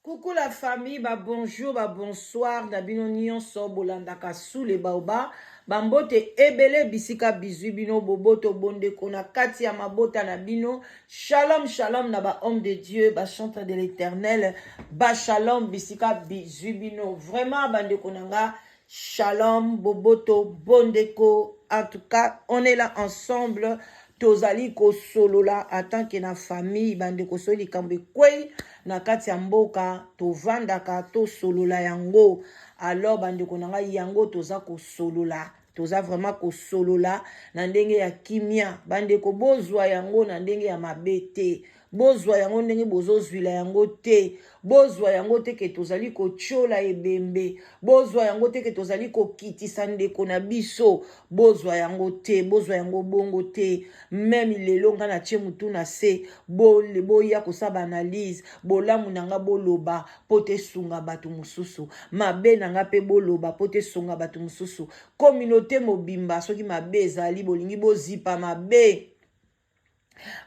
Coucou la famille, bonjour, bonsoir, Nabino Nyonso, Bolandaka sous les baoba, Bambote ebele bisika bizu bino boboto bonde kona kati ya mabota nabino. Shalom, shalom na ba homme de Dieu, ba chantre de l'éternel, ba shalom bisika bizu bino. Vraiment bande konanga, shalom, boboto bondeko. En tout cas, on est là ensemble. Tozali ko solo la en tant que na famille bande ko soli kambe kwei na kati ya mboka to vandaka to solo la yango. Alors bande ko nanga yango toza ko solo la, toza vraiment ko solo la na ndenge ya kimia bande ko bozwa yango na ndenge ya mabete, bozwa yango ndenge bozozwila yango te, bozwa yango te ke tozali ko chola ebembe, bozwa yango te ke tozali ko kitisa ndeko na biso, bozwa yango te, bozwa yango bongo te. Même lelo nga na tie mutu na se boya kosaba analyse, bolamu nanga boloba pote sunga batu mususu, mabe nanga pe boloba pote sunga batu mususu. Communauté mobimba soki mabe ezali bolingi bozipa mabe,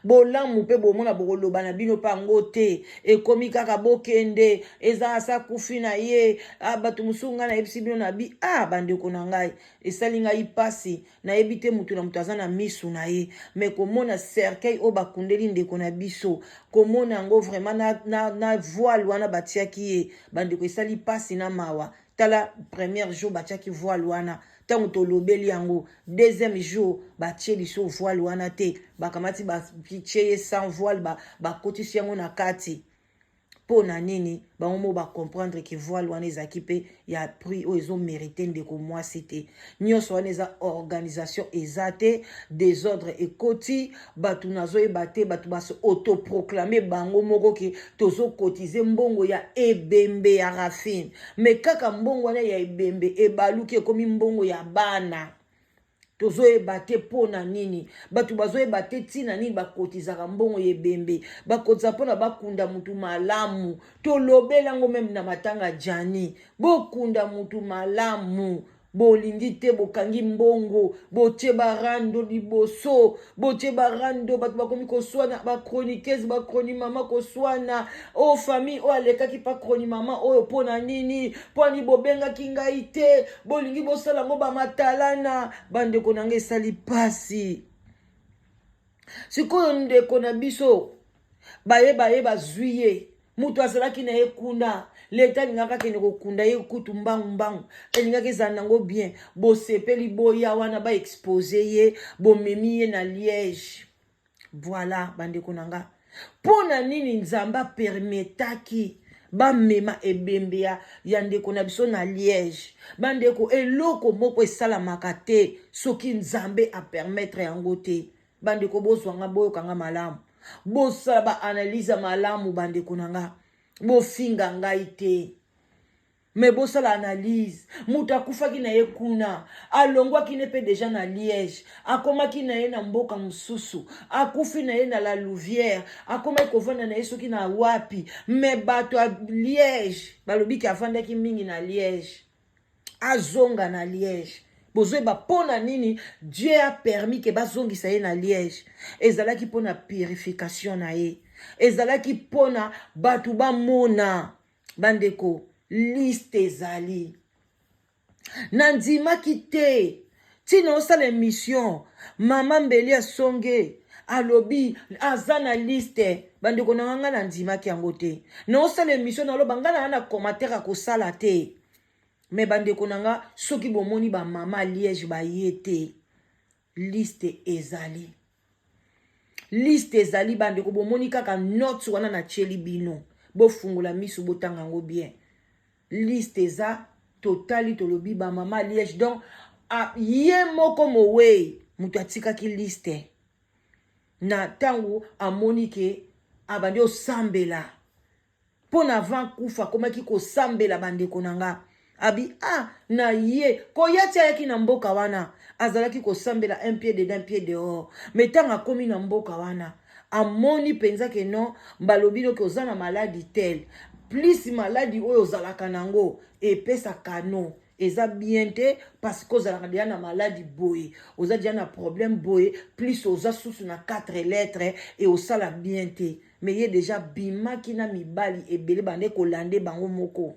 bolamu pe bomona bokoloba na bino pango te, ekomi kaka bokende eza asa kufi na ye bato musunga na yebisi bino na bi bandeko na ngai esali ngai pasi na yebi te mutu na mutu aza na misu na ye. Me komona cercueil o bakundeli ndeko na biso, komona yango vraiment na voile wana batiaki ye, bandeko esali pasi na mawa. Tala premier jour batiaki voile wana, tango tolobeli yango deuxième jour batie liso voile wana te, bakamati batie sans voile bakotisi yango na kati. Pona nini bango ba comprendre que voile wana ezaki pe ya prix o ezo mérité ndeko mwasi te. Nyonso wana eza organisation ezate, désordre ekoti, batu nazo ebate, batu baso autoproclamer bango moko ke tozo cotiser mbongo ya ebembe ya rafine. Me kaka mbongo wana ya ebembe ebaluki ekomi mbongo ya bana. Tozo ebate pona nini batu bazo ebate tina nini bakotizaka mbongo yebembe, bakotiza pona bakunda mutu malamu. Tolobela ngo meme na matanga jani, bokunda mutu malamu, bolingi te bokangi mbongo, botie barando liboso, botie barando batu bakomi koswana, bakronikese bakroni mama koswana, o famille o alekaki pa kroni mama oyo pona nini, poni bobengaki ngai te, bolingi bosala ngo bamatalana. Bandeko na ngai esali pasi. Sikoyo ndeko na biso bayeba zuye, mutu azalaki na ye kuna, leta lingaka kene kokunda ye kutu mbangu elingaka ezala nango bien, bosepeli boya wana ba expose ye, bomemi ye na Liège. Voilà bandeko na nga, pona nini nzamba permetaki bamema ebembe ya ndeko na biso na Liège. Bandeko eloko moko esalamaka te soki nzambe a permettre yango te. Bandeko bozwanga boyokanga malamu, bosala ba analyse malamu bandeko na nga, bofinga ngai te. Me bosala analyse, mutu akufaki na ye kuna, alongwaki ne pe deja na Liège, akomaki na ye na mboka mususu, akufi na ye na la Louvière, akomaki kovanda na ye soki na wapi. Me bato a Liège balobiki avandaki mingi na Liège, azonga na Liège. Bozoeba pona nini Dieu a permis que bazongisa ye na Liège. Ezalaki pona purification na ye, ezalaki pona batu bamona. Bandeko liste ezali nandimaki te tina osala émission mama mbeli asonge alobi aza na liste. Bandeko na nga nandimaki yango te, na osala émission naloba nga na commentaire akosala te. Me bandeko na nga soki bomoni ba mama Liège ba yete, liste ezali, liste ezali. Bandeko bomoni kaka notes wana na cheli bino, bofungula misu botanga ngo bien. Liste eza totali tolobi ba mama Liège. Donc ye moko mowe mutu atikaki liste na tango amoni ke abandi osambela pona avant kufa komaki kosambela. Bandeko na nga abi na ye koyati ayaki na mboka wana azalaki kosambela un pied dedans un pied dehors. Me tanga komi na mboka wana amoni penza ke non balobi no ke oza na maladi tel, plus maladi oyo ozalaka nango epesa kano eza bien te, parce que ozalaka deja na maladi boye, oza deja na problème boye, plus oza susu na 4 lettres et osala bien te. mais ye déjà bimaki na mibali ebele bande kolande bango moko.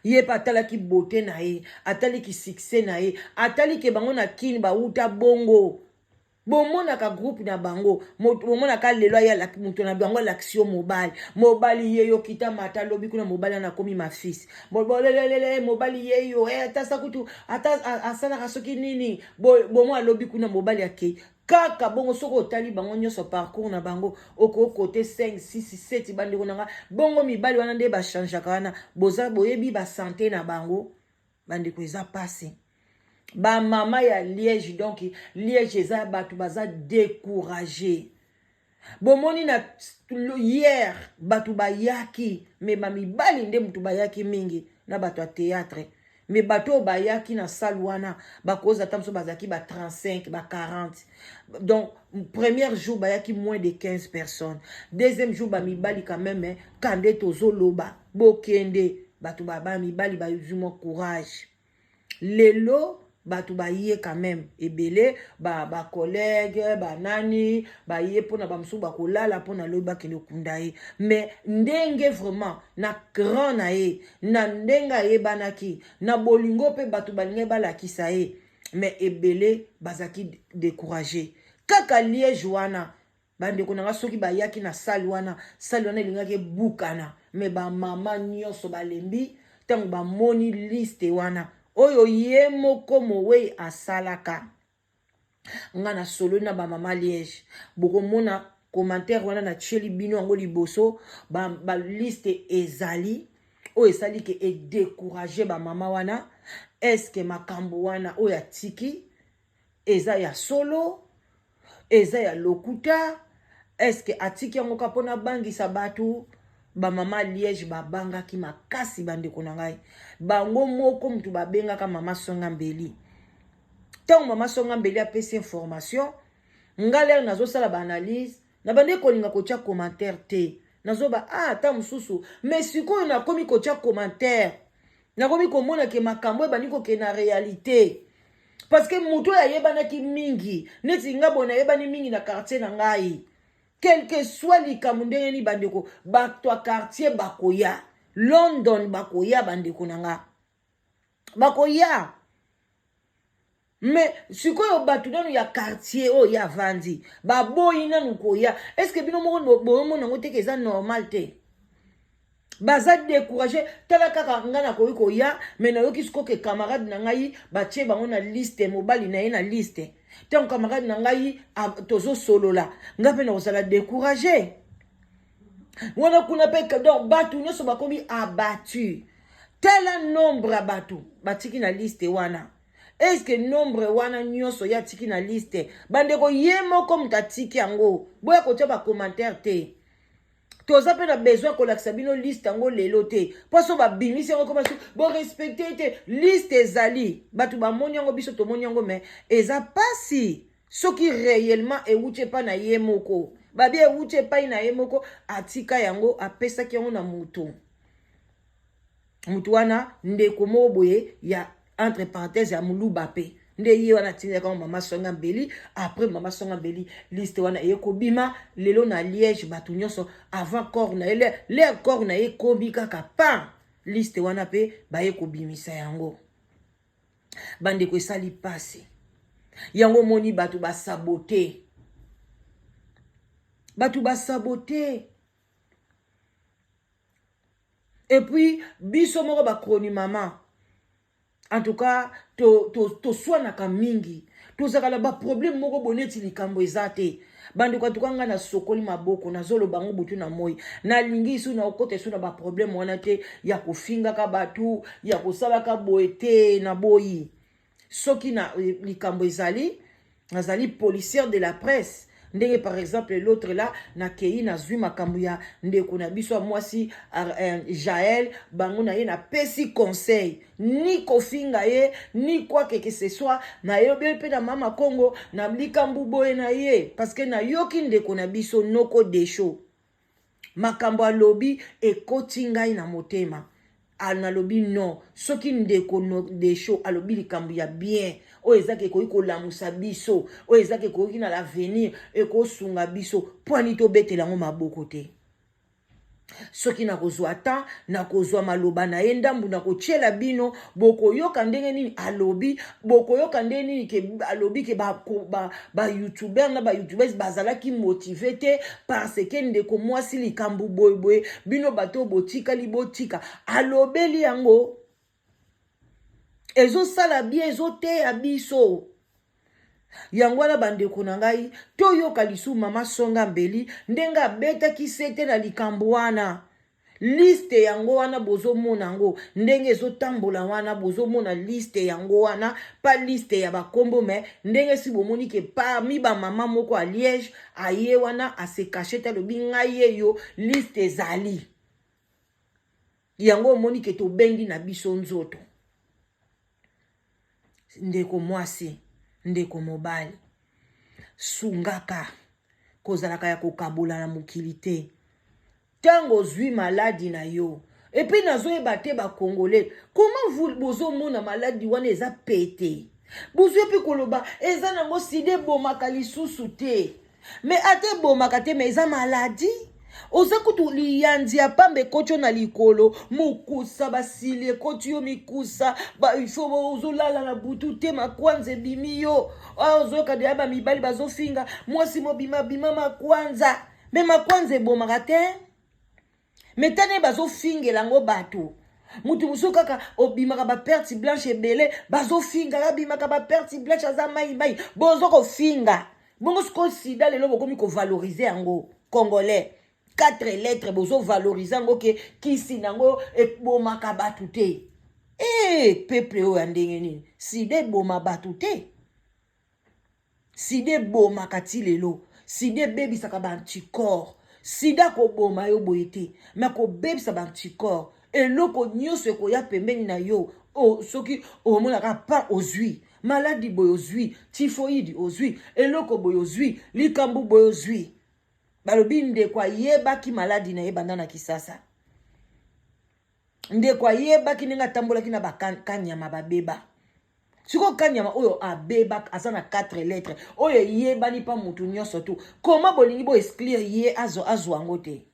Ye pa atalaki beauté na ye, atalaki succès na ye, atalaki bango na kini bauta bongo. Bomonaka groupe na bango, bomonaka lelo ya mutu na bango l'action mobile. Mobali ye yo kita mata lobi kuna mobali na komi ma fils. Mobali ye yo ata sakutu ata asana kasoki nini. Bomo alobi kuna mobali yake. Kaka bongo soko otali bango nyoso parcours na bango oko côté 5 6 7 bande konanga bongo mibali wana nde ba change kana boza boyebi ba santé na bango bande ko eza passé. Ba mama ya Liège, donc Liège eza batu baza découragé. Bomoni na hier batu bayaki, mais ba mibali nde mutu bayaki mingi na batu a théâtre. Mais batu bayaki na salwana bakoza tamso bazaki ba 35 ba 40. Donc premier jour bayaki moins de 15 personnes. Deuxième jour ba mibali quand même kande tozo loba bokende batu ba mibali ba yuzumo courage. Lelo batu ba yé quand même ebele ba collègue ba nani ba yé pona ba msu ba kolala pona loba kende kundaye mais ndenge vraiment na grand na ye na ndenga ye banaki na bolingo pe batu balinge balakisa ye mais ebele bazaki découragé kaka Liège wana bande konanga soki bayaki na salwana elingaki bukana mais ba mama nyonso balembi tango ba moni liste wana oyo ye moko mowe asalaka ngana solo na ba mama Liège boko mona commentaire wana na cheli bino yango liboso ba liste ezali o esali ke e décourager ba mama wana est-ce que makambo wana o ya tiki eza ya solo eza ya lokuta est-ce que atiki yango kapona bangisa batu ba mama Liège babanga ki makasi bande konangai bango moko mtu babenga ka mama Songa Mbeli tant mama Songa Mbeli a pesi information ngale nazo sala ba analyse na bande kolinga ko tia commentaire te nazo ba ta mususu mais siko na komi ko tia commentaire na komi ko mona ke makambo bani ko ke na réalité parce que muto ya yebana ki mingi neti ngabona yebani mingi na quartier na ngai. Quel que soit les kamundenge ni bandeko, bato quartier bakoya, London bakoya bandeko nanga. Bakoya. Mais si quoi bato nanu ya quartier o ya vandi, ba boyi nanu koya. Est-ce que bino moko boyo nango te ke za normal te? Baza découragé, tala kaka ngana koya, mais na yoki sko ke camarade na ngai batie bango na liste mobile na ye na liste. Tant camarade nangai tozo solo la ngape na osala découragé wana kuna pe donc batu nyoso bakomi abattu tel nombre abatu batiki na liste wana est-ce que nombre wana nyoso ya tiki na liste bandeko yemo comme tatiki yango boya kotia ba commentaire te toza pe na besoin ko lakisa bino liste yango lelo te poso ba bimisi yango comme bon respecter te liste ezali batu ba moni yango biso to moni yango mais eza pasi soki réellement ewuche pa na ye moko babi ewuche pa na ye moko atika yango apesa ki yango na mutu wana ndeko moboye ya entre parenthèses ya muluba pe nde ye wana tinga kama mama Songa Mbeli après mama Songa Mbeli liste wana eko bima lelo na Liège batu nyonso avant corps na le corps na ye kobi kaka pa liste wana pe ba eko bimisa yango bande ko sali passé yango moni batu ba saboter et puis biso moko ba kroni maman en tout cas to swana ka mingi to zakala ba problème moko boneti likambo ezate bandi kwa tukanga na sokoli maboko na zolo bango butu na moi na lingi su na okote su na ba problème wana te ya kofinga ka batu ya kosala ka boete na boyi soki na likambo ezali nazali policière de la presse ndenge par exemple l'autre là na kei na zui makambo ya ndeko na biso mwasi Jaël bango na ye na pesi conseil ni kofinga ye ni quoi que ce soit na yo pe na mama Congo na likambu boye na ye parce que na yoki ndeko na biso noko desho makambo alobi ekoti ngai na motema analobi non soki ndeko no desho alobi likambo ya bien o ezaki ekoki kolamusa biso o ezaki ekoki na l'avenir ekosunga biso pwani tobetela ngo maboko te. Soki na kozwa temps na kozwa maloba na ye ndambu na kotiela bino bokoyoka ndenge nini alobi bokoyoka ndenge nini ke alobi ke ba youtuber na ba youtubers bazalaki motivé te parce que ndeko mwasi likambu boyeboye bino bato botikali botika alobeli yango ezosala bien ezoteya biso. Yango wana bandeko na ngai toyoka lisu mama Songa Mbeli ndenga abetaki sete na likambo wana. Liste yango wana bozomona yango ndenge ezotambola wana bozomona liste yango wana pa liste ya bakombo me ndenge si bomoni ke parmi ba mama moko a Liège aye wana ase cachete alobi ngai yeyo liste ezali. Yango omoni ke tobendi na biso nzoto. Ndeko mwasi ndeko mobali sungaka kozalaka ya kokabola na mokili te tango zwi maladi na yo epi nazoyeba te ba Congolais comment vous bozomona maladi wana eza pete bozwi epi koloba eza nango side bomaka lisusu te mais ate bomaka te mais eza maladi oza kutu liyandi ya pambe kocho na likolo mukusa basili ekoti yo mikusa ba ifo ozolala na butu te makwanza ebimi yo ozoyoka deya bamibali bazofinga mwasi mobima bima makwanza me makwanza ebomaka te metane bazofingela ngo bato mutu musu kaka obimaka baperte blanche ebele bazofinga yabimaka baperte blanche aza mai bozo kofinga bongo siko sida lelo bokomi kovalorize yango Congolais 4 lettres bozo valoriser yango ke kisi nango ebomaka batu te. Peuple oyo ndenge nini sida eboma batu te. Sida ebomaka ti lelo sida ebebisaka banticorps sida koboma yo boye te me kobebisa banticorps eloko nyonso ekoya pembeni na yo soki omonaka pa ozwi maladi boye ozwi typhoïde ozwi eloko boye ozwi likambu boye ozwi balobi ndeko ayebaki maladi na ye banda na Kisasa ndeko ayebaki ndenge atambolaki na bakanyama babeba siko kanyama oyo abeba aza na 4 lettres oyo yebani pa mutu nyonso tu koma bolingi bo exclure ye azo yango te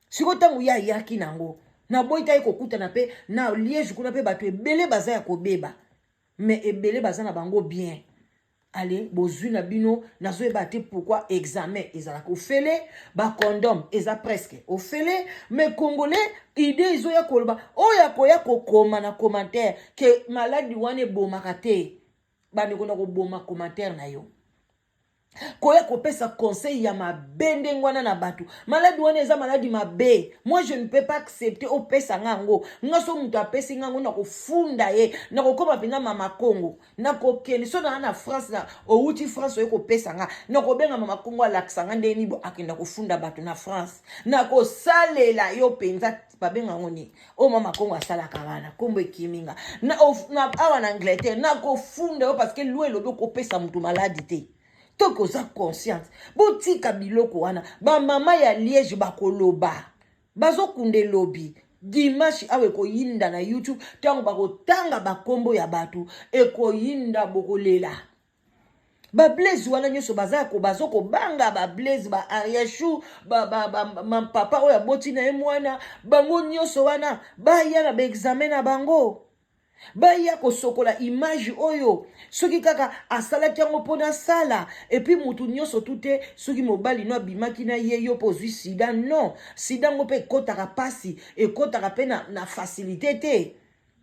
siko tangu ya yaki nango na boita ekokutana pe na Liège kuna pe bato ebele baza ya kobeba mais ebele baza na bango bien. Allez, bozui na bino nazoyeba te pourquoi examen ezalaka ofele ba condom eza presque ofele mais Congolais idée izoya koloba oya koya kokoma na commentaire ke maladi wane bomaka te bandi kona ko boma commentaire na yo koya kopesa conseil ya mabende ngwana na batu maladi wana eza maladi mabe. Moi je ne peux pas accepter opesa ngango ngaso mutu apesi ngango na kofunda ye na kokoma pinga mama Congo na kokeni so na France na outi France oyo kopesa nga na kobenga mama Congo alaksanga ndeni bo akenda kofunda batu na France na kosalela yo penza babenga ngoni o mama Congo asala kabana kombo ekiminga na awa na Angleterre na kofunda yo parce que lwe lobo kopesa mutu maladi te. Toko za conscience botika biloko wana ba mama ya Liège bakoloba bazokunde lobby dimanche awe koyinda na YouTube tango bakotanga bakombo ya batu ekoyinda bokolela ba Blaise wana nyoso bazako bazoko banga ba Blaise ba Ariashu ba papa oya boti na mwana bango nyoso wana ba yana ba examen na bango baya kosokola image oyo soki kaka asalaki yango pona sala et puis mutu nyonso tute soki mobali no abimaki na ye yo pozwi sida non sida ngo pe kotaka pasi e kotaka pe na facilité te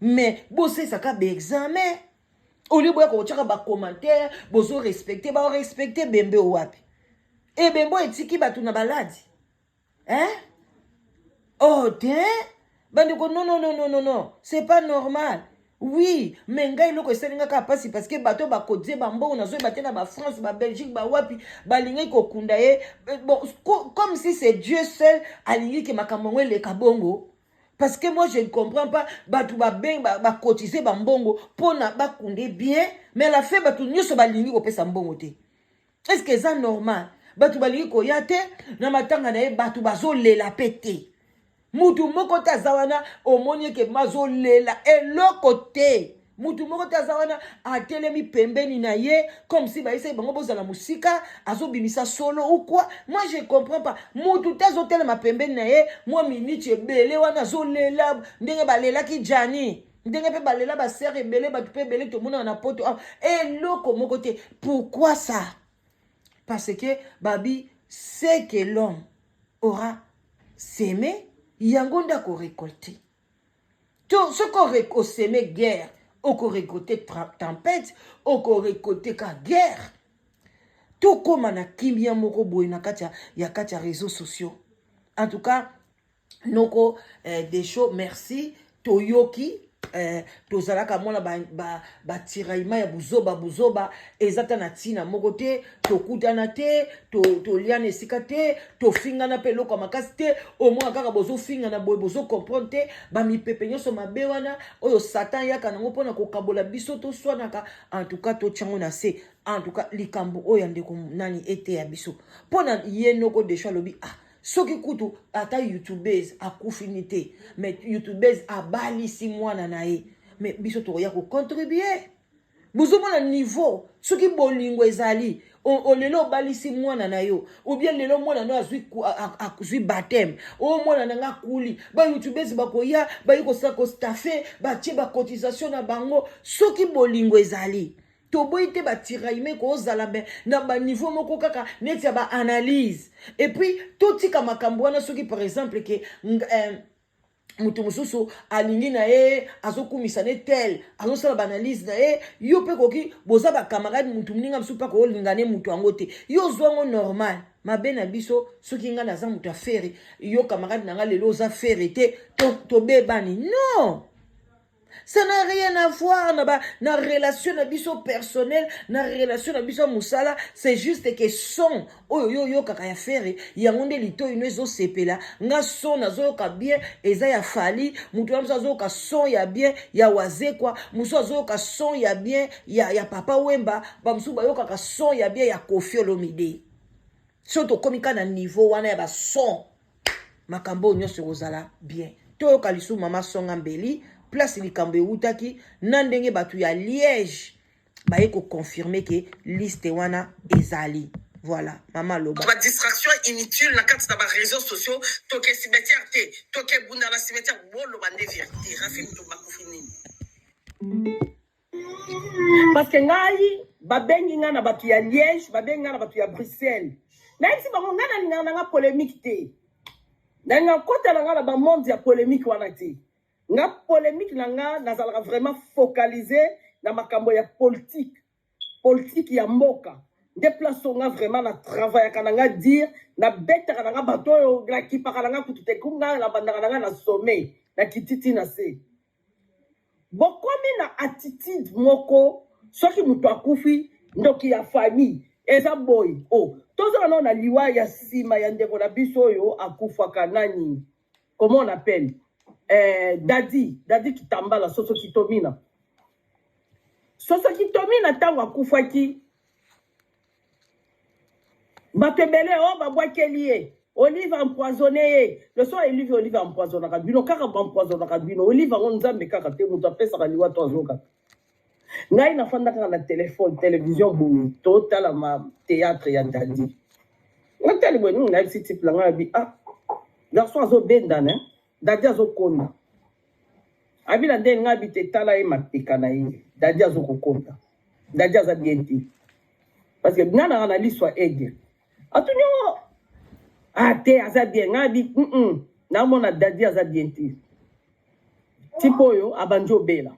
mais bose saka be examen oli boya ko tshaka ba commentaire bozo respecter bembe wapi e bembo etiki batu na baladi oh te bandiko non c'est pas normal. Oui, mais ngai loko eselinga ka pasi parce que bato ba kodze ba mbongo na zo baté na ba France ba Belgique ba wapi ba lingi ko kunda ye bon comme si c'est Dieu seul alingi ke makambo le kabongo parce que moi je ne comprends pas bato ba ben ba cotiser ba mbongo pona ba kunde bien mais la fait bato nyoso ba lingi ko pesa mbongo te. Est-ce que c'est normal bato ba lingi ko yate na matanga na ye bato bazo lela pété mutu moko tazawana omoni ke mazo lela eloko te mutu moko te aza wana atelemi pembeni na ye comme si baisa bango bozala musika azobimisa solo ou quoi. Moi je comprends pas. Mutu te azotelema pembeni na ye mwa miniti ebele wana azolela ndenge balelaki Jani ndenge pe balela baser ebele batu pe ebele tomona na poto eloko moko te. Pourquoi ça? Parce que babi c'est que l'homme aura sémé yango ndako récolté. Tout ce qu'on sémé guerre, on récolté tempête, on récolté ka guerre. Tout comme on a kimia moko boy na katia ya katia réseaux sociaux. En tout cas, noko des choses merci Toyoki tozalaka mona ba tiraima ya buzoba ezata na tina moko te tokutana te to liana esika te to fingana pe loko makasi te au moins kaka bozo fingana boy bozo comprendre te ba mipepe nyonso mabe wana oyo satan yaka nango pona kokabola biso to swanaka. En tout cas to tchango na se en tout cas likambo oyo ndeko nani ete ya biso pona yenoko de chalobi soki kutu ata youtubers akufinite mais youtubers abalisi mwana na ye mais biso toya ko contribuer bozomona niveau soki bolingo ezali olelo balisi mwana na yo ou bien lelo mwana no azwi baptême o mwana nanga kuli ba youtubers bakoya ba yiko sako staffer ba tie ba cotisation na bango soki bolingo ezali toboite ba tiraime ko zalabe na ba niveau moko kaka neti ya ba analyse et puis totika makambo wana soki par exemple que mutu mususu alingi na ye azokumisa ne tel azosala ba analyse na ye yo pe koki boza ba camarade mutu mninga msupa ko lingane mutu angote yo zwango normal mabe na biso soki nga na za mutu afere yo camarade nanga lelo za fere te to bebani non. Ça n'a rien à voir na relation na biso personnelle, na relation na biso musala, c'est juste que son yo kaka ya faire ya ngonde lito ino ezo sepela nga son nazo ka bien eza ya fali mutu amsa zo ka son ya bien ya waze kwa muso zo ka son ya bien ya papa Wemba ba musu ba yo kaka son ya bien ya Koffi Olomide. Soto komika na niveau wana ya ba son makambo nyonso kozala bien. To ka lisu mama songa mbeli place likambo eutaki na ndenge batu ya Liège baye ko confirmer que liste wana ezali. Voilà, maman loba. Ba distraction inutile na kati na ba réseaux sociaux toke cimetière te toke bunda na cimetière bolo bande vérité rafim to bakufini. Parce que ngai babengi nga na batu ya Liège babengi nga na batu ya Bruxelles. Même si bango nga na nga polémique te. Na nga kota na nga na ba monde ya polémique wana te. Nga polémique nanga nazalaka vraiment focalisé na makambo ya politique ya mboka déplaçons nga vraiment na travail kananga dire na bête kananga bato la ki pakalanga kutute kunga na bandanga nanga na sommet na kititi na se bokomi na attitude moko soki mutu akufi ndoki ya famille eza boy tozo na liwa ya sima ya ndeko na biso yo akufa kanani comment on appelle Dadi Kitambala Soso Kitomina tango akufaki batebele babwakeli olive empoisonné le soir olive empoisonné bino kaka empoisonné bino olive ngo nzambe kaka te mutu apesa liwa to azoka ngai nafanda kaka na télévision bu totala ma théâtre ya Dadi ngotali bweni ngai siti planga bi garçon azo bendana Dadi azokonda abila ndenge nga bite tala ye mateka na ye Dadi azokokonda Dadi aza bien te parce que ngana na liswa aide atunyo te aza bien nga bi na mona Dadi aza bien te tipo yo abanjo bela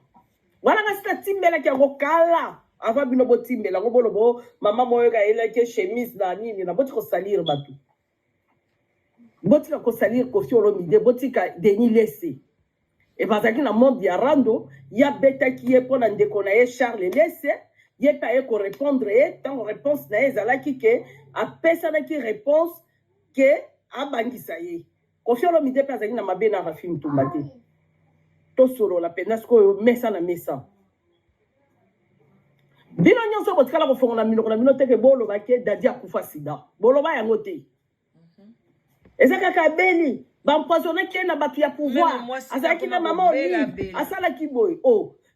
wala nga sita timbela ki yango kala avant bino bo timbela ngo bolobo mama moyo ka eleke chemise na nini na boti ko salir batu botika ko salir Koffi Olomide botika Denis Lessé et bazaki na monde ya rando ya beta qui est pour na ndeko na ye Charles Lessé ye pa ye ko répondre tant réponse na ezalaki ke apesa na ki réponse ke abangisa ye Koffi Olomide pa zaki na mabe na Rafim Tumbate to solo la pena sko mesa na mesa bino nyonso botikala ko fonga na mino teke bolo ba ke Dadi akufa sida bolo ba yango te. Ezaka kabeli ba empoisonné ki na batu ya pouvoir azaki na maman olive asala ki boy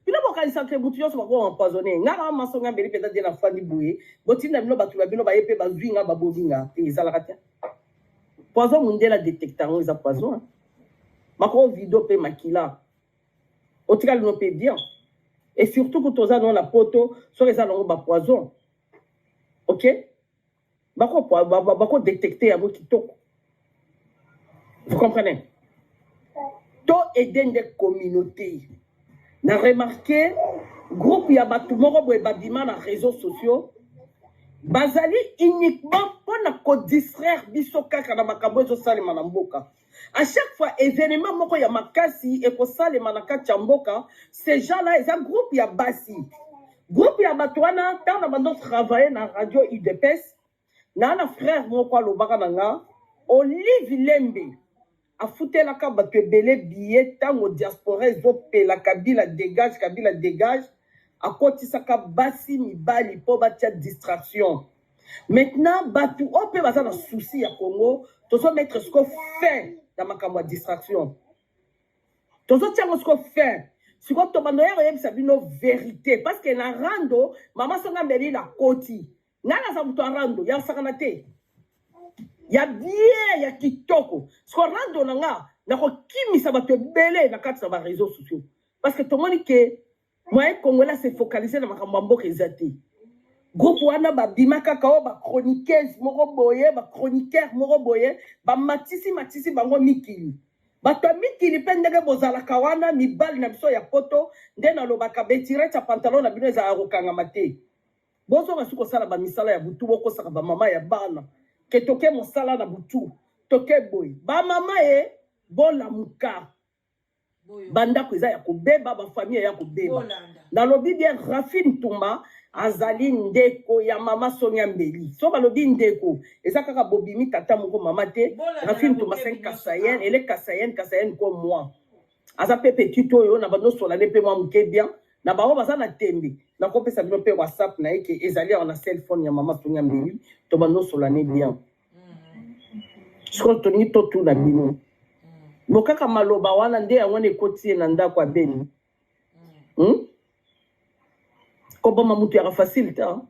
bino bokanisa ke mutu nyonso bako empoisonné ngaka masonga mbeli peut-être de la fandi boye botinda bino batu bino bayepe bazwinga babobinga te ezalaka te poison mundela détecta ngo eza poison mako video pe makila otikali no pe bien et surtout que toza dans la poto so eza nango ba poison ok bako détecter yango kitoko vous comprenez to aider des communautés na remarqué groupe ya batu moko boye babima na réseaux sociaux bazali uniquement pona ko distraire biso kaka na makambo ezosalema na mboka à chaque fois événement moko ya makasi ekosalema na kati ya mboka ces gens là eza groupe ya basi groupe ya bato wana tant na bando travailler na radio UDPS na frère moko alobaka na nga Olive Lembe afutelaka bato ebele billet tango diaspora ezopela Kabila dégage akotisaka basi mibali po batia distraction maintenant batu ope baza na souci ya Congo tozo mettre ce qu'on fait dans makambo distraction tozo tiango ce qu'on fait siko to bando ya yebisa bino vérité parce que na rando mama songa mbeli la koti ngana za muto rando ya sakana te ya bien ya kitoko siko rando nanga na ko kimisa bato belé na kati sa réseaux sociaux parce que tout le monde que moi congolais se focaliser na makambo mboka ezati groupe wana ba bimaka kao ba chroniqueuse moko boye ba chroniqueur moko boye ba matisi bango mikili bato mikili pendeke bozala kawana mibali na biso ya poto ndena lobaka betire cha pantalon na bino za rokanga mate bozo basuko sala ba misala ya butu boko saka ba mama ya bana ke toke mosala na butu toke boy ba mama bola muka banda ko eza ya kobeba ba famille ya kobeba na lobi bien Rafine Tumba azali ndeko ya mama Sonia Mbeli so ba lobi ndeko eza kaka bobimi tata moko mama te Rafine Tumba 5 Kasayen ele Kasayen comme moi aza pe petit oyo na bando sola ne pe moi muke bien na ba baza na tembe na ko pesa bino pe WhatsApp na eke ezali na cell phone ya mama Sonia Mbeli to bando sola ne bien so to ni to tu na bino Mokaka maloba wana nde yango ekotie na ndako abeni. Koboma mutu ya facile ta.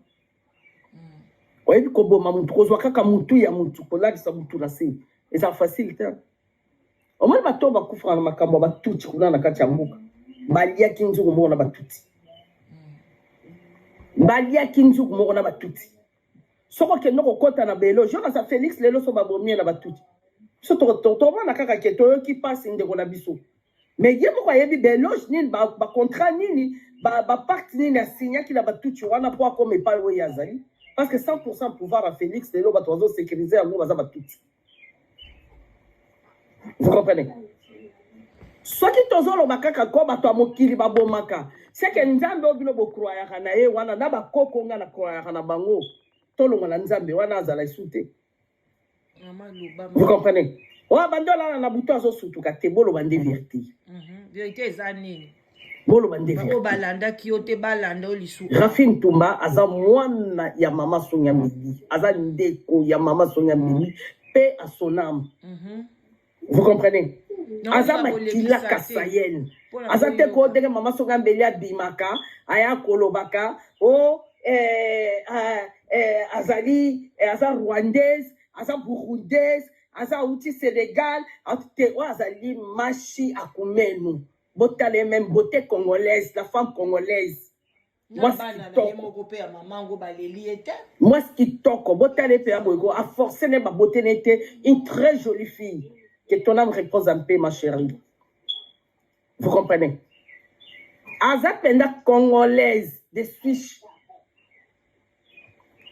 Oyebi koboma mutu kozwa kaka mutu ya mutu kolakisa mutu na se. Eza facile ta. Omoni bato bakufa na makambo batuti kuna na kati ya mboka. Balia kinzuku moko na batuti. Balia kinzuku moko na batuti. Soko ke noko kota na belo, jona sa Félix lelo so babomie na batuti. So to na kaka ke to ki passe ndeko na biso mais ye moko yebi beloge nini ba contrat nini ba parti nini signé ki la batuti wana pour comme pas we yazali parce que 100% pouvoir à Félix lelo ba tozo sécuriser ngo baza batuti vous comprenez so ki tozo lo bakaka ko ba to mokili ba bomaka c'est que nzambe obino bo croire kana ye wana na ba koko nga na croire kana bango to lo ngana nzambe wana azala isute. Vous comprenez? Wa bandola na buto azo sutuka te bolo bande vérité. Vérité ezani. Bolo bande vérité. Ba balanda kiote balanda olisu. Rafine Tumba aza mwana ya mama Sonia Mbeli. Aza ndeko ya mama Sonia Mbeli paix à son âme. Vous comprenez? Aza makila Kasayen. Aza te ko deke mama Sonia Mbeli abimaka aya kolobaka o azali aza rwandaise aza burundaise aza outi Sénégal azali machi akumenu botale même beauté congolaise la femme congolaise moi ce qui toko botale pe abogo a forcé ne ba beauté n'était une très jolie fille que ton âme repose en paix ma chérie. Vous comprenez? Aza penda congolaise de Suisse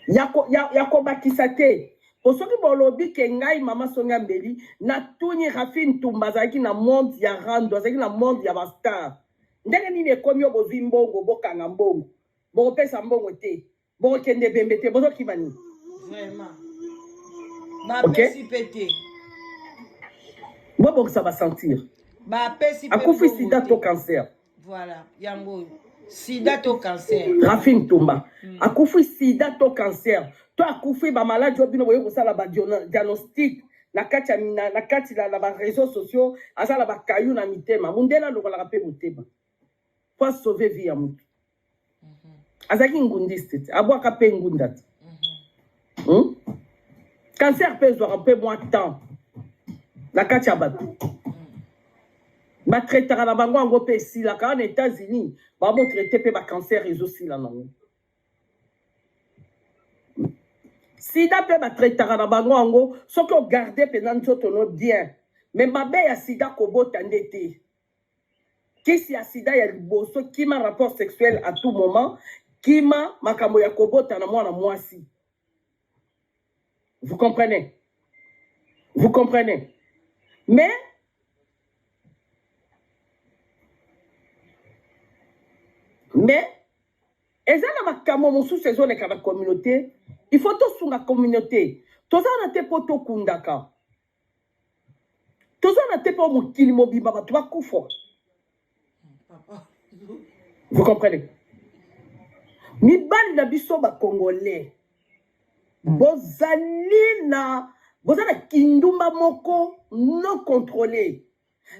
yako bakisate osoki bolobi ke ngai mama Sonia Mbeli na tuni Rafine Tumba zaki na monde ya rando zaki na monde ya bastar ndenge nini ekomi obozwi mbongo bokanga mbongo bokopesa mbongo te bokende bembe te bozokiba nini vraiment bapesi pete bobokisa basentir bapesi akufi sida to cancer voilà yango sida to cancer Rafine Tumba akufi sida to cancer to akufi ba malade obino boye ko sala ba diagnostic na kati la ba réseaux sociaux asala ba kayu na mitema mundela lokola pe mutema pour sauver vie ya mutu azaki ngundiste te abwaka mpe ngunda te cancer mpe ezwaka mpe mwa temps na kati ya bato batraitaka na bango yango mpe esilaka wana États-Unis bamotraite mpe bacancer ezosila nango sida mpe batraitaka na bango yango soki ogarde mpenza nzoto no bien me mabe ya sida kobota nde te kisi ya sida ya liboso kima rapport sexuel à tout moment kima makambo ya kobota na mwana mwasi. Vous comprenez? Vous comprenez? Mais eza na makambo mosusu ezoleka na communauté, il faut tosunga communauté toza na te po tokundaka toza na te po mokili mobimba bato bakufa. Vous comprenez? Mibali na biso ba congolais bozali na kindumba moko non contrôlé.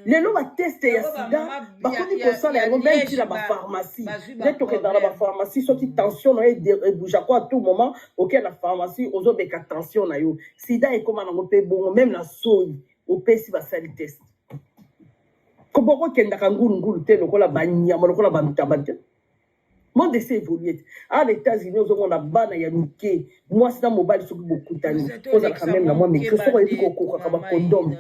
Lelo ba test ya sida bakomi kosala yango même si la ba pharmacie dès que dans la pharmacie soki tension na bouge quoi à tout moment auquel la pharmacie ozo beka tension na yo sida e koma nango pe bongo même la soyi au pesi ba sali test ko boko kenda kangulu te lokola banyama lokola bantabante. Monde s'est évolué. À les États-Unis, on a bana ya mike. Moi, c'est dans mon bal sur beaucoup d'années. On a quand même la moi, mais que ça va être qu'on a condom.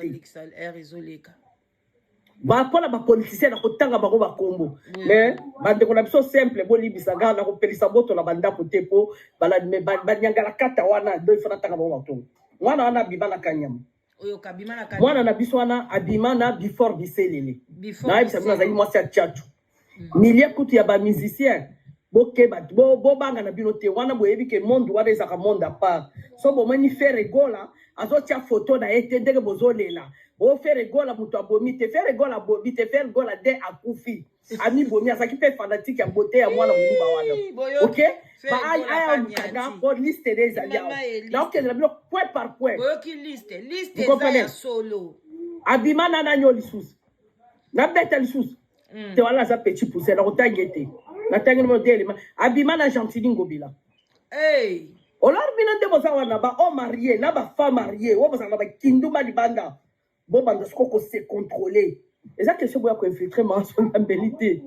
Bah, pour la politicien, la kotanga baro ba kombo. Mais, bande qu'on a besoin simple, bon libisaga, la kopelisa boto la banda côté po, bala me banyanga la kata wana, deux fois tanga baro bato. Moi, na bima la kanyam. Moi, na biso wana abima na before biselele. Na ibisa bina zali moi c'est tchatchu. Milliers kutu ya ba musicien. Bo banga na binote wana boyebi ke monde wana ezaka monde à part so bo mani faire gola azo tia photo na ete ndenge bozolela o faire gola muto abomi te faire gola bobi te faire gola de akufi ami bomi asaki pe fanatique ya beauté ya mwana muba wana OK ba aya mukanga bo liste des alliés donc la bino point par point boyo ki liste eza ya solo abimana na nyo lisusu na beta lisusu te wala za petit pousser na kotangete na tangi modèle abima na gentili ngobila hey olor bina te boza wana ba o marié na ba femme mariée wo boza na ba kinduma libanda bo banda soko se contrôler eza question boya ko infiltrer mensonge na vérité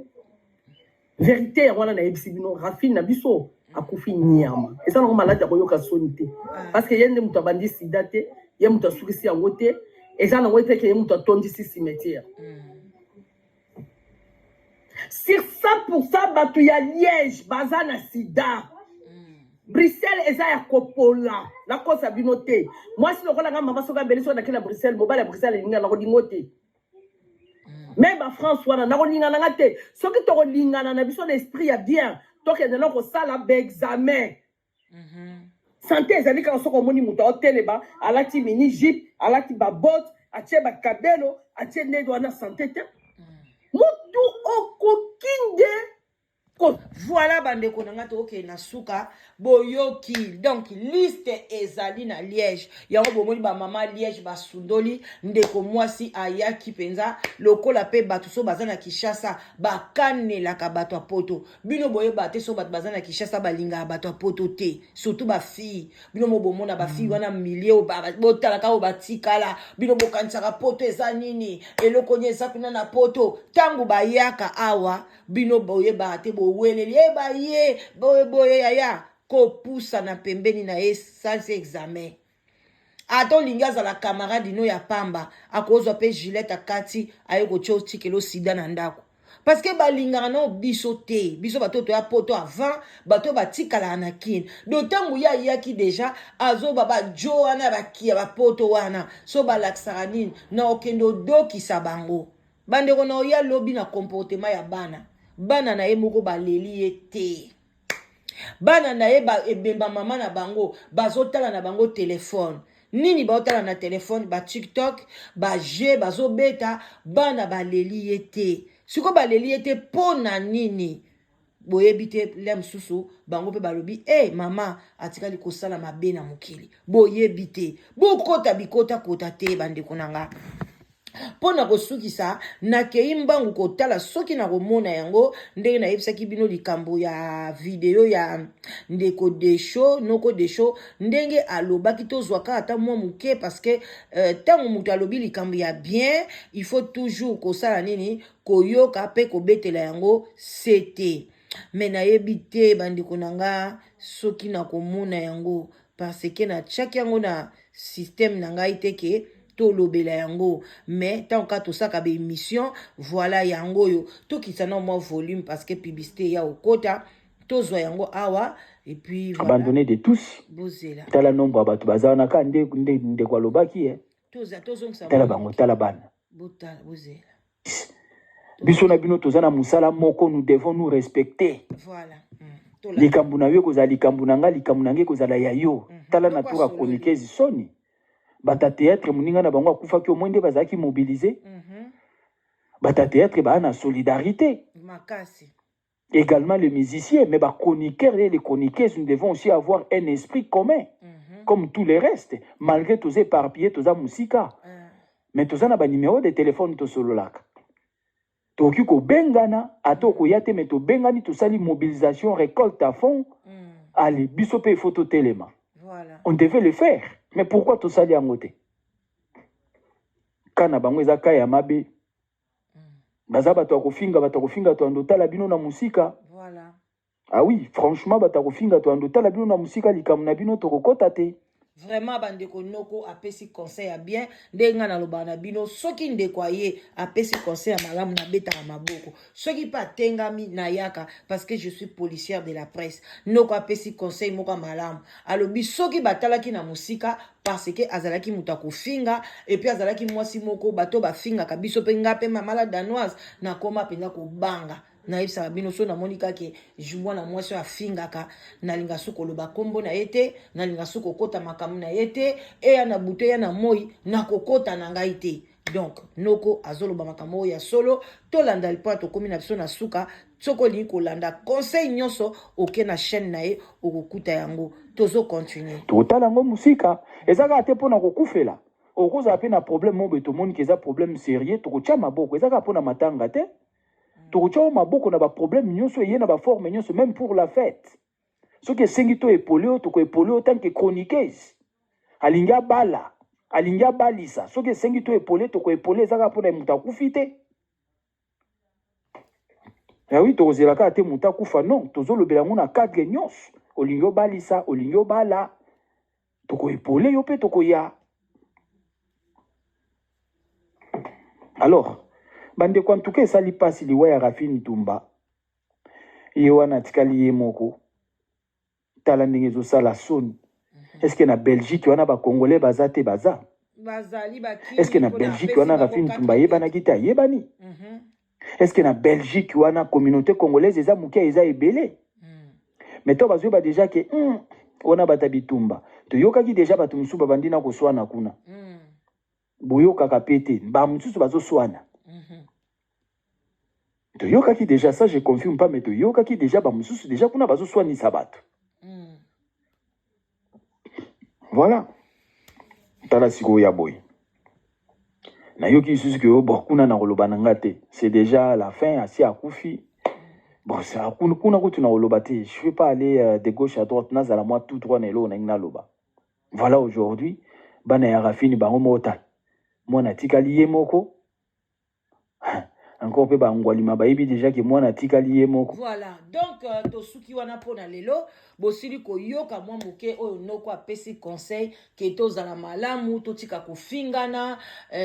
vérité ya wana na ebisi bino rafine na biso akufi nyama eza na malade ko yoka sonité parce que yende muto bandi sida te ye muto sukisi yango te eza na wote ke ye muto tondi si cimetière. Sur 100% batu ya Liège baza na sida. Bruxelles eza ya kopola na kosa binote. Moi si lokola nga mama soka beliso na kila Bruxelles mobala Bruxelles linga na kodingote. Même en France wana na kolinga na ngate soki to kolinga na biso l'esprit ya bien to ke na ko sala ba examen. Santé ezali ka soko moni muto oteleba alati mini jeep alati ba bot atie ba kabelo atie nego na santé te. Mutu okokinde voilà bande konanga to ke na suka boyoki donc liste ezali na Liège yango bomoni ba mama Liège ba sundoli ndeko mwasi ayaki penza lokola pe bato so bazana Kinshasa ba kanela ka bato a poto bino boye bate so bato bazana Kinshasa balinga bato a poto te surtout ba fille bino mo bomona ba fille wana milieu ba botala ka obatikala bino bokanisa ka poto eza nini eloko nyeza pina na poto tangu bayaka awa bino boye bate weleli eba ye boye yaya ko poussa na pembeni na salse examen ato lingaza la camarade no ya pamba akozwa pe Gillette akati ayeko cho tikelo sida na ndako parce que balingana no biso te biso batoto ya poto avant bato batikala na kin dotangu ya yaki déjà azo baba joana bakia ba poto wana so balaksara nini na okendo doki sabango bandeko na ya lobi na comportement ya bana na ye moko baleli ete bana na ye ba ebemba mama na bango bazotala na bango téléphone nini baotala na téléphone ba TikTok ba je bazobeta bana baleli ete siko baleli ete pona nini boyebi te lem susu bango pe balobi mama atikali kosala mabe na mokili boyebi te bokota bikota kota te bandeko nanga Pona kosukisa nakei mbangu kotala soki na komona yango ndenge nayebisaki bino likambo ya video ya ndeko desho noko desho ndenge alobaki tozwaka ata mwa muke parce que tango mutu alobi likambo ya bien il faut toujours kosala nini koyoka pe kobetela yango sete me nayebi te bandeko na nga soki na komona yango parce que na tiaki yango na système na ngai te ke tolobela yango mais tant ka tosaka ba émission voilà yango yo tokisa na mwa volume parce que publicité ya okota tozwa yango awa et puis voilà abandonné de tous bozela tala nombre bato bazana na ka nde kwa lobaki tozongisa tala bango tala bana bozela biso na bino tozana musala moko nous devons nous respecter voilà likambu na yo kozala likambu na nga likambu na nge kozala ya yo tala na toka chroniqueuse soni bata théâtre moninga na bango akufaki au moins nde bazalaki mobilisé bata théâtre baa na solidarité makasi également les musiciens mais ba chroniqueurs et les chroniqueuses nous devons aussi avoir un esprit commun comme tous les restes malgré tous éparpillés tous musika mais tous na ba numéro de téléphone to sololaka toki ko bengana atoko yate mais to bengani to sali mobilisation récolte à fond allez biso pe photo téléma voilà on devait le faire mais pourquoi to sali angote kana bango ezaka ya mabe baza bato kofinga to andotala bino na musika voilà ah oui franchement bato kofinga to andotala bino na musika likamu na bino to kokota te vraiment bandeko noko apesi conseil ya bien ndenga na loba na bino soki ndeko aye apesi conseil ya malamu na betaka maboko soki pa tengami na yaka parce que je suis policière de la presse noko apesi conseil moko malamu alobi soki batalaki na musika parce que azalaki muta kofinga et puis azalaki mwasi moko bato bafinga kabiso pe nga pe mamala danoise na koma penga ko banga na yebisaka bino so namoni kake mwana mwasi oyo afingaka nalinga su koloba kombo na ye te nalinga su kokota makambo na ye te eya na buto eya na moi na kokota na ngai te donc noko azoloba makambo oyo ya solo tolanda lipo tokomi na biso na suka soko olingi kolanda conseil nyonso oke na chaîne na ye okokuta yango tozocontinue totala yango musika ezaka te mpona kokufela okozala pe na problème moko tomoni ke eza problème sérieux tokotya maboko ezaka mpona matanga te tokotia maboko na ba problème nyonso yé na ba forme nyonso même pour la fête ce que sengito epoleo toko epoleo tant que chroniqueuse alinga bala alinga balisa ce que sengito epoleo toko epoleo zaka pona muta kufite ah oui tozela ka te muta kufa non tozolobela ngona cadre nyonso olingo balisa olingo bala toko epoleo pe toko ya alors bande kwa ntuke sali pasi liwa ya Rafini Tumba ye wana tikali ye moko tala ndenge zo sala soni est-ce que na Belgique wana ba congolais bazate baza bazali baki est-ce que na Belgique wana Rafini Tumba yebana kita yebani est-ce que na Belgique wana communauté congolaise eza mukia eza ebele mais to bazo ba déjà que wana batabitumba to yokaki déjà batu musuba bandina ko swana kuna boyoka kapete ba mususu bazo swana toyokaki déjà ça je confirme pas mais toyokaki déjà ba mususu déjà kuna bazo soigner sabato voilà tala siko ya boy na yoki susu que bon kuna na koloba na ngate c'est déjà la fin asi akufi bon ça kuna ko tuna koloba te je vais pas aller de gauche à droite na zala moi tout droit na elo na ngina loba voilà aujourd'hui bana ya Rafini bango mota mona tikali ye moko encore pe ba ngwalima bayibi déjà que moi na tikali ye moko voilà donc tosuki wana pona lelo bosili koyoka mwa moke oyo noko apesi conseil ke tozala malamu totika kofingana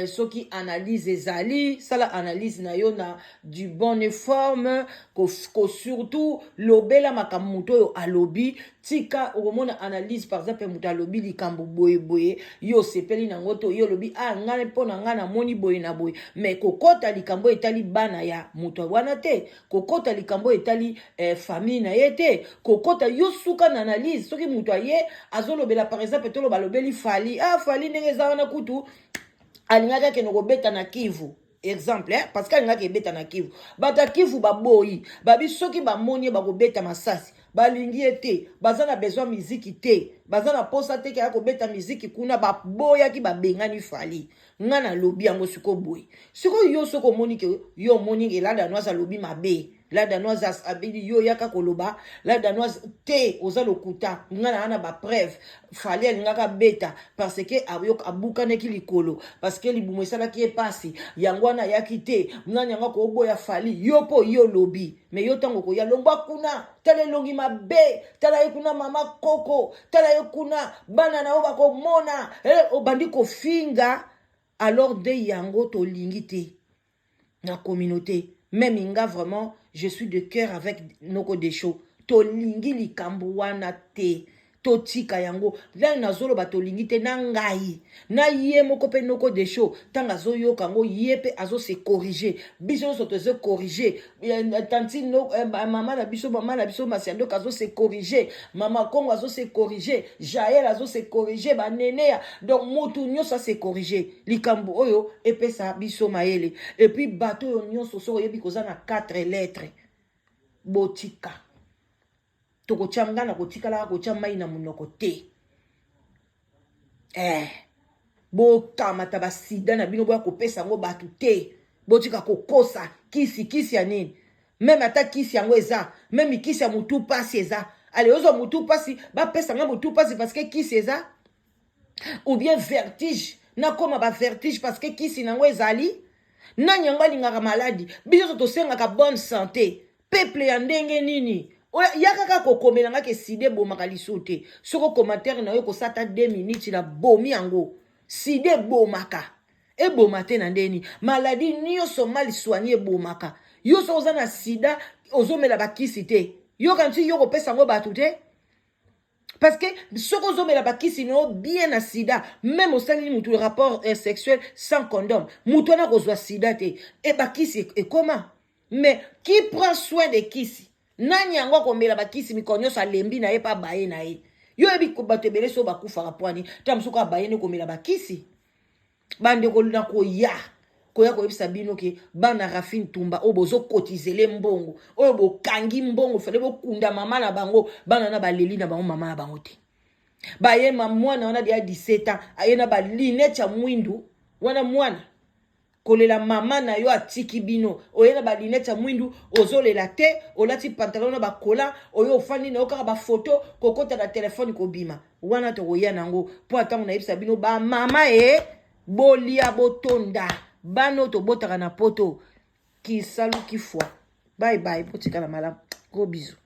soki analyse ezali sala analyse na yo na du bonne forme ko surtout lobela makambo muto oyo alobi tika okomona analyse par exemple muto alobi likambo boye boye yo sepeli nango to yo lobi ngane pona ngana moni boye na boye mais kokota likambo etali bana ya muto wana te kokota likambo etali famille na ye te kokota yo suka na analyse soki muto aye azolobela par exemple tolo balobeli fali fali ndenge za wana kutu alingaka ke nokobeta na Kivu exemple parce que alingaka ebeta na Kivu bata Kivu baboyi babi soki bamoni bakobeta masasi balingi ete baza na besoin musique te baza na posa te kaya kobeta musique kuna baboyaki babengani Fally nga na lobi yango siko boy siko yo soko moni ke yo moni la danoise lobi mabe la danoise abili yo yaka koloba la danoise te oza lokuta nga na ana ba preuve Fally alingaka beta parce que abuka neki likolo parce que libumo esalaki epasi yango wana yaki te nga nyanga ko boya Fally yo po yo lobi mais yo tango ko ya longwa kuna tala longi mabe tala kuna mama koko tala kuna bana na oba ko mona obandi ko finga alors de yango to lingite na communauté même inga vraiment je suis de cœur avec Noko Desho to lingi likambo wana te to tika yango la nazolo ba to lingi te na ngai na ye moko pe Noko Desho tanga zo yo kango ye pe azo se corriger biso so to se corriger tanti no mama na biso masiando kazo se corriger mama Kongo azo se corriger Jaël azo se corriger ba nene donc motu nyoso se corriger likambo oyo epesa biso maele et puis bato yo nyoso so yebi kozana 4 lettres botika toko changa na kotikala ko chamai na munoko te bo kamata ba sida na bino bo kopesa ngo batu te botika kokosa kisi ya nini même ata kisi yango eza même kisi ya mutu pasi eza ale ozo mutu pasi ba pesa nga mutu pasi parce que kisi eza ou bien vertige na koma ba vertige parce que kisi nango ezali na nyanga lingaka maladi biso to senga ka bonne santé peuple ya ndenge nini yakaka kokomela ngake side bomaka lisote soko commentaire na yo ko sata 2 minutes na bomi yango side bomaka e bomate na ndeni maladi nyoso mal soigné bomaka yo so ozana sida ozomela bakisi te yo kanti yo ko pesa ngo batu te parce que soko ozomela bakisi no bien na sida même au sein de mutu rapport sexuel sans condom mutu na kozwa sida te e bakisi e comment mais qui prend soin de kisi nani yango komela bakisi mikonyo sa lembi na ye pa baye na ye yo ebi ko batebele so bakufa rapwani tamsuka baye ne komela bakisi bande ko na ko ya koya ko ebisa bino ke bana Rafine Tumba obozo kotizele mbongo oyo bo kangi mbongo fele bo kunda mama na bango bana na baleli na bango mama na bango te baye mwana wana dia 17 ans ayena ba linette ya mwindu wana mwana kolela mama na yo atiki bino oyena ba linette ya mwindu ozolela te olati pantalon na bakola oyo ofandi na okaka ba photo kokota na telefone kobima wana to koya nango po atango na ebisa bino ba mama bolia botonda bano to botaka na poto ki salu ki foi bye bye potika na malamu gros bisous.